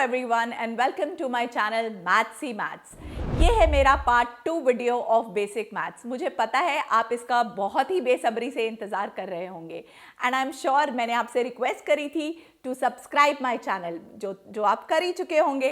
everyone and welcome to my channel Mathsy Maths। ये है मेरा part 2 video of basic maths. मुझे पता है आप इसका बहुत ही बेसब्री से इंतज़ार कर रहे होंगे एंड आई एम श्योर मैंने आपसे रिक्वेस्ट करी थी टू सब्सक्राइब माय चैनल, जो आप कर ही चुके होंगे।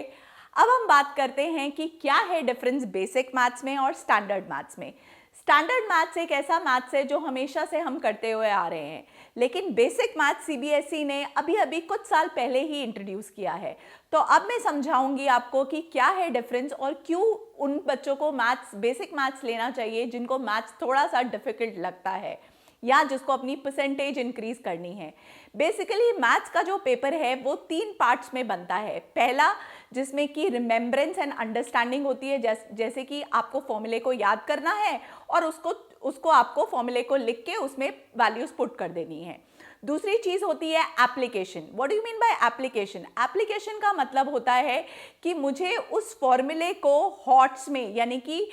अब हम बात करते हैं कि क्या है डिफरेंस बेसिक मैथ्स में और स्टैंडर्ड मैथ्स में। स्टैंडर्ड मैथ्स एक ऐसा मैथ्स है जो हमेशा से हम करते हुए आ रहे हैं, लेकिन बेसिक मैथ्स सीबीएसई ने अभी कुछ साल पहले ही इंट्रोड्यूस किया है। तो अब मैं समझाऊंगी आपको कि क्या है डिफरेंस और क्यों उन बच्चों को मैथ्स बेसिक मैथ्स लेना चाहिए जिनको मैथ्स थोड़ा सा डिफिकल्ट लगता है या जिसको अपनी परसेंटेज इंक्रीज करनी है। बेसिकली मैथ्स का जो पेपर है वो 3 पार्ट्स में बनता है। पहला जिसमें कि रिमेम्बरेंस एंड अंडरस्टैंडिंग होती है, जैसे कि आपको फॉर्मूले को याद करना है और उसको आपको फॉर्मूले को लिख के उसमें वैल्यूज पुट कर देनी है। दूसरी चीज होती है application. What do you mean by application? Application का मतलब होता है कि मुझे उस फॉर्मूले को हॉट्स में यानी कि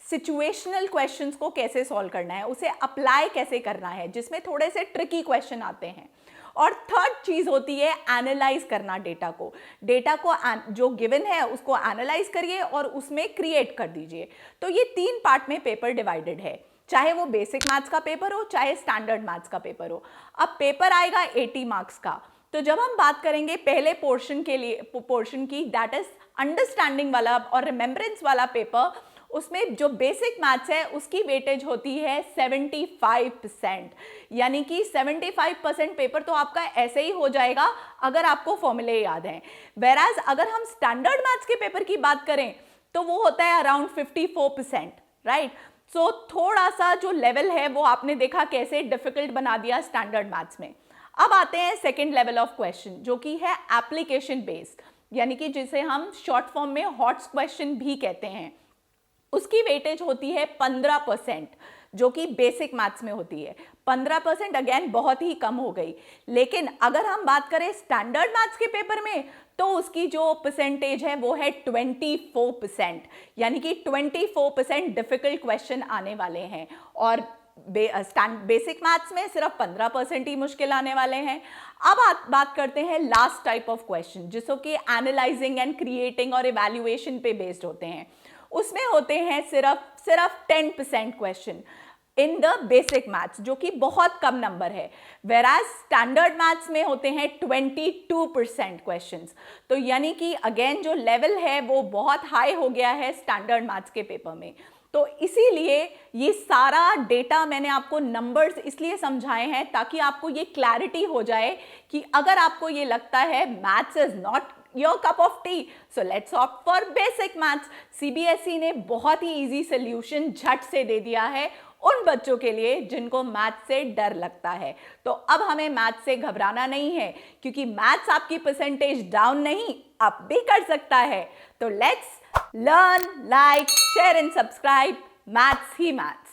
सिचुएशनल क्वेश्चंस को कैसे सॉल्व करना है, उसे अप्लाई कैसे करना है, जिसमें थोड़े से ट्रिकी क्वेश्चन आते हैं। और थर्ड चीज होती है एनालाइज करना डेटा को जो गिवन है उसको एनालाइज करिए और उसमें क्रिएट कर दीजिए। तो ये 3 पार्ट में पेपर डिवाइडेड है, चाहे वो बेसिक मैथ्स का पेपर हो चाहे स्टैंडर्ड मैथ्स का पेपर हो। अब पेपर आएगा 80 मार्क्स का। तो जब हम बात करेंगे पहले पोर्शन की, दैट इज अंडरस्टैंडिंग वाला और रिमेम्बरेंस वाला पेपर, उसमें जो बेसिक मैथ्स है उसकी वेटेज होती है 75%। यानी कि 75% पेपर तो आपका ऐसे ही हो जाएगा अगर आपको फॉर्मूले याद हैं। वेराज अगर हम स्टैंडर्ड मैथ्स के पेपर की बात करें तो वो होता है अराउंड 54%, राइट। सो थोड़ा सा जो लेवल है वो आपने देखा कैसे डिफिकल्ट बना दिया स्टैंडर्ड मैथ्स में। अब आते हैं सेकेंड लेवल ऑफ क्वेश्चन जो कि है एप्लीकेशन बेस्ड, यानी कि जिसे हम शॉर्ट फॉर्म में हॉट्स क्वेश्चन भी कहते हैं। उसकी वेटेज होती है 15%, जो कि बेसिक मैथ्स में होती है। 15% अगेन बहुत ही कम हो गई। लेकिन अगर हम बात करें स्टैंडर्ड मैथ्स के पेपर में तो उसकी जो परसेंटेज है वो है 24%, यानी कि 24% डिफिकल्ट क्वेश्चन आने वाले हैं और बेसिक मैथ्स में सिर्फ 15% ही मुश्किल आने वाले हैं। अब बात करते हैं लास्ट टाइप ऑफ क्वेश्चन जिसको कि एनालाइजिंग एंड क्रिएटिंग और इवैल्यूएशन पे बेस्ड होते हैं। उसमें होते हैं सिर्फ 10% question in the basic maths, जो कि बहुत कम नंबर है। वेराज स्टैंडर्ड मैथ्स में होते हैं 22% क्वेश्चंस। तो यानी कि अगेन जो लेवल है वो बहुत हाई हो गया है स्टैंडर्ड मैथ्स के पेपर में। तो इसीलिए ये सारा डेटा मैंने आपको नंबर्स इसलिए समझाए हैं ताकि आपको ये क्लैरिटी हो जाए कि अगर आपको ये लगता है maths is not your cup of tea, so let's opt for basic maths। CBSE ने बहुत ही इजी सोल्यूशन झट से दे दिया है उन बच्चों के लिए जिनको मैथ्स से डर लगता है। तो अब हमें मैथ्स से घबराना नहीं है, क्योंकि मैथ्स आपकी परसेंटेज डाउन नहीं अप भी कर सकता है। तो let's learn, like, share and subscribe maths he maths.